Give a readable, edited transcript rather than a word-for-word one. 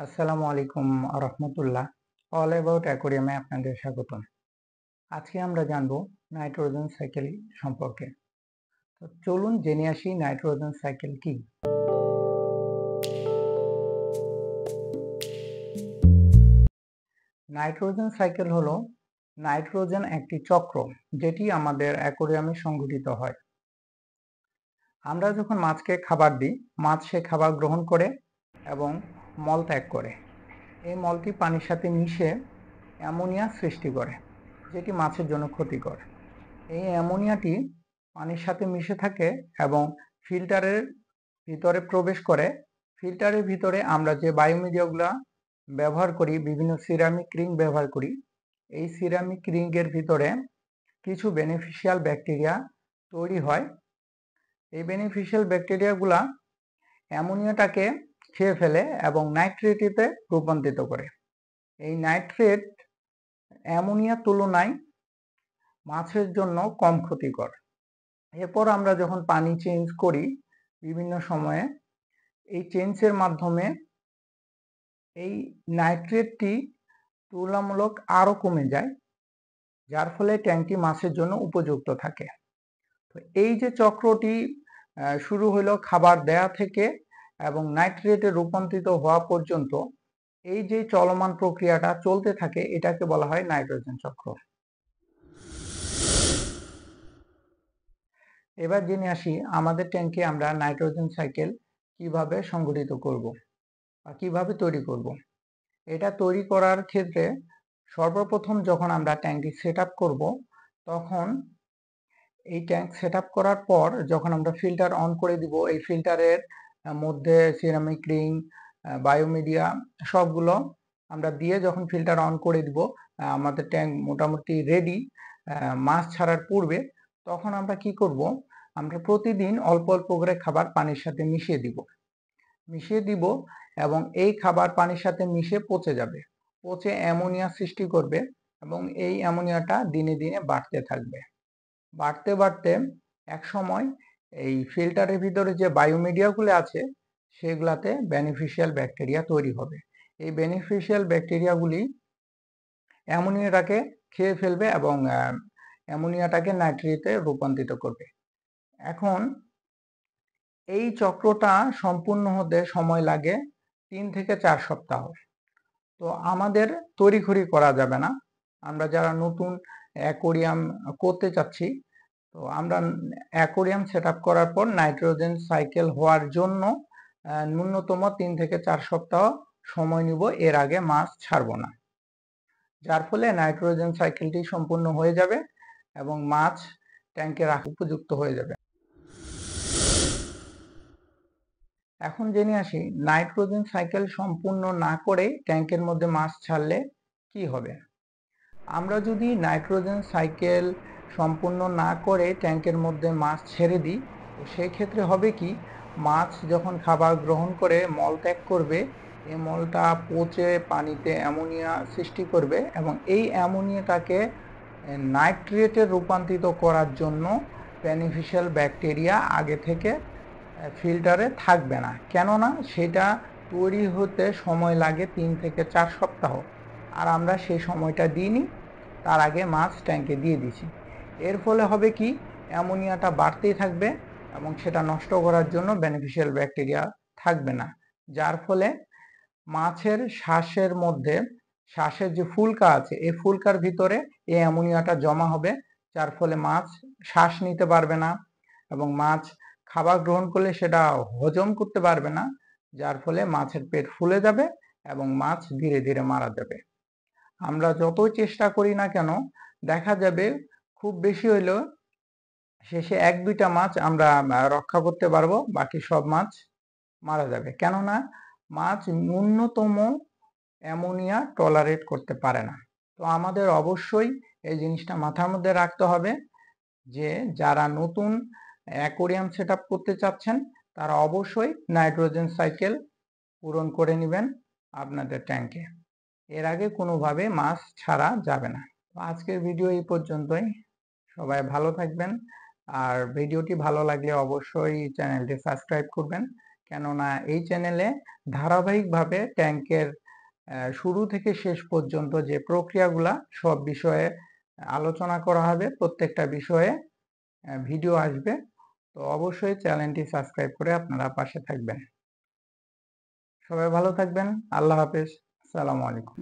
আসসালামু আলাইকুম রহমতুল্লাহ। All about অ্যাকোয়ারিয়ামে আপনাদের স্বাগতম। আজকে আমরা জানবো নাইট্রোজেন সাইকেল সম্পর্কে। তো চলুন জেনে আসি নাইট্রোজেন সাইকেল কি। নাইট্রোজেন সাইকেল হলো নাইট্রোজেন একটি চক্র যেটি আমাদের অ্যাকোয়ারিয়ামে সংঘটিত হয়। আমরা যখন মাছকে খাবার দিই, মাছ সে খাবার গ্রহণ করে এবং মল ত্যাগ করে। এই মলটি পানির সাথে মিশে অ্যামোনিয়া সৃষ্টি করে, যেটি মাছের জন্য ক্ষতিকর। এই অ্যামোনিয়াটি পানির সাথে মিশে থাকে এবং ফিল্টারের ভিতরে প্রবেশ করে। ফিল্টারের ভিতরে আমরা যে বায়োমিডিয়াগুলো ব্যবহার করি, বিভিন্ন সিরামিক রিং ব্যবহার করি, এই সিরামিক রিংয়ের ভিতরে কিছু বেনিফিশিয়াল ব্যাকটেরিয়া তৈরি হয়। এই বেনিফিশিয়াল ব্যাকটেরিয়াগুলা অ্যামোনিয়াটাকে খেয়ে ফেলে এবং নাইট্রেটে রূপান্তরিত করে। এই নাইট্রেট অ্যামোনিয়ার তুলনায় মাছের জন্য কম ক্ষতিকর। এরপর আমরা যখন পানি চেঞ্জ করি বিভিন্ন সময়ে, এই চেঞ্জের মাধ্যমে এই নাইট্রেটটি তুলনামূলক আরো কমে যায়, যার ফলে ট্যাঙ্কটি মাছের জন্য উপযুক্ত থাকে। তো এই যে চক্রটি শুরু হলো খাবার দেয়া থেকে এবং নাইট্রেটে রূপান্তরিত হওয়া পর্যন্ত, এই যে চলমান প্রক্রিয়াটা চলতে থাকে, এটাকে বলা হয় নাইট্রোজেন চক্র। এবার জেনে আসি আমাদের ট্যাঙ্কে আমরা নাইট্রোজেন সাইকেল কিভাবে সংগঠিত করব বা কিভাবে তৈরি করব। এটা তৈরি করার ক্ষেত্রে সর্বপ্রথম যখন আমরা ট্যাঙ্কটি সেট আপ করবো, তখন এই ট্যাঙ্ক সেট আপ করার পর যখন আমরা ফিল্টার অন করে দিব, এই ফিল্টারের মধ্যে সিরামিক রিং, বায়োমিডিয়া সবগুলো আমরা দিয়ে যখন ফিল্টার অন করে দিব, আমাদের ট্যাঙ্ক মোটামুটি রেডি। মাছ ছাড়ার পূর্বে তখন আমরা কি করব, আমরা প্রতিদিন অল্প অল্প করে খাবার পানির সাথে মিশিয়ে দিব এবং এই খাবার পানির সাথে মিশে পচে যাবে, পচে অ্যামোনিয়া সৃষ্টি করবে এবং এই অ্যামোনিয়াটা দিনে দিনে বাড়তে থাকবে। বাড়তে বাড়তে এক সময় এই ফিল্টারের ভিতরে যে বায়োমিডিয়াগুলো আছে সেগুলাতে বেনিফিশিয়াল ব্যাকটেরিয়া তৈরি হবে। এই বেনিফিশিয়াল ব্যাকটেরিয়াগুলি অ্যামোনিয়াটাকে খেয়ে ফেলবে এবং অ্যামোনিয়াটাকে নাইট্রেটে রূপান্তরিত করবে। এখন এই চক্রটা সম্পূর্ণ হতে সময় লাগে 3 থেকে 4 সপ্তাহ। তো আমাদের তড়িঘড়ি করা যাবে না। আমরা যারা নতুন অ্যাকোয়ারিয়াম করতে চাচ্ছি, তো আমরা অ্যাকোয়ারিয়াম সেট আপ করার পর নাইট্রোজেন সাইকেল হওয়ার জন্য ন্যূনতম 3 থেকে 4 সপ্তাহ সময় নিব, এর আগে মাছ ছাড়বো না। যার ফলে নাইট্রোজেন সাইকেলটি সম্পূর্ণ হয়ে যাবে এবং মাছ ট্যাঙ্কে রাখা উপযুক্ত হয়ে যাবে। এখন জেনে আসি নাইট্রোজেন সাইকেল সম্পূর্ণ না করে ট্যাঙ্কের মধ্যে মাছ ছাড়লে কি হবে। আমরা যদি নাইট্রোজেন সাইকেল সম্পূর্ণ না করে ট্যাঙ্কের মধ্যে মাছ ছেড়ে দিই, তো সেই ক্ষেত্রে হবে কি, মাছ যখন খাবার গ্রহণ করে মল ত্যাগ করবে, এই মলটা পচে পানিতে অ্যামোনিয়া সৃষ্টি করবে এবং এই অ্যামোনিয়াটাকে নাইট্রেটে রূপান্তরিত করার জন্য বেনিফিশিয়াল ব্যাকটেরিয়া আগে থেকে ফিল্টারে থাকবে না, কেননা সেটা তৈরি হতে সময় লাগে 3 থেকে 4 সপ্তাহ। আর আমরা সেই সময়টা দিইনি, তার আগে মাছ ট্যাঙ্কে দিয়ে দিছি। এর ফলে হবে কি, অ্যামোনিয়াটা বাড়তেই থাকবে এবং সেটা নষ্ট করার জন্য বেনিফিশিয়াল ব্যাকটেরিয়া থাকবে না, যার ফলে মাছের শ্বাসের মধ্যে, শ্বাসের যে ফুলকা আছে, এই ফুলকার ভিতরে এই অ্যামোনিয়াটা জমা হবে, যার ফলে মাছ শ্বাস নিতে পারবে না এবং মাছ খাবার গ্রহণ করলে সেটা হজম করতে পারবে না, যার ফলে মাছের পেট ফুলে যাবে এবং মাছ ধীরে ধীরে মারা যাবে। আমরা যতই চেষ্টা করি না কেন, দেখা যাবে খুব বেশি হইলেও শেষে 1-2টা মাছ আমরা রক্ষা করতে পারবো, বাকি সব মাছ মারা যাবে, কেননা মাছ ন্যূনতম অ্যামোনিয়া টলারেট করতে পারে না। তো আমাদের অবশ্যই এই জিনিসটা মাথার মধ্যে রাখতে হবে যে যারা নতুন অ্যাকোয়ারিয়াম সেট আপ করতে চাচ্ছেন, তারা অবশ্যই নাইট্রোজেন সাইকেল পূরণ করে নেবেন আপনাদের ট্যাঙ্কে। এর আগে কোনোভাবে মাছ ছাড়া যাবে না। তো আজকের ভিডিও এই পর্যন্তই। সবাই ভালো থাকবেন, আর ভিডিওটি ভালো লাগলে অবশ্যই চ্যানেলটি সাবস্ক্রাইব করবেন কেননা এই চ্যানেলে ধারাবাহিকভাবে ট্যাঙ্কের শুরু থেকে শেষ পর্যন্ত যে প্রক্রিয়াগুলা সব বিষয়ে আলোচনা করা হবে। প্রত্যেকটা বিষয়ে ভিডিও আসবে, তো অবশ্যই চ্যানেলটি সাবস্ক্রাইব করে আপনারা পাশে থাকবেন। সবাই ভালো থাকবেন। আল্লাহ হাফেজ। আসসালামু আলাইকুম।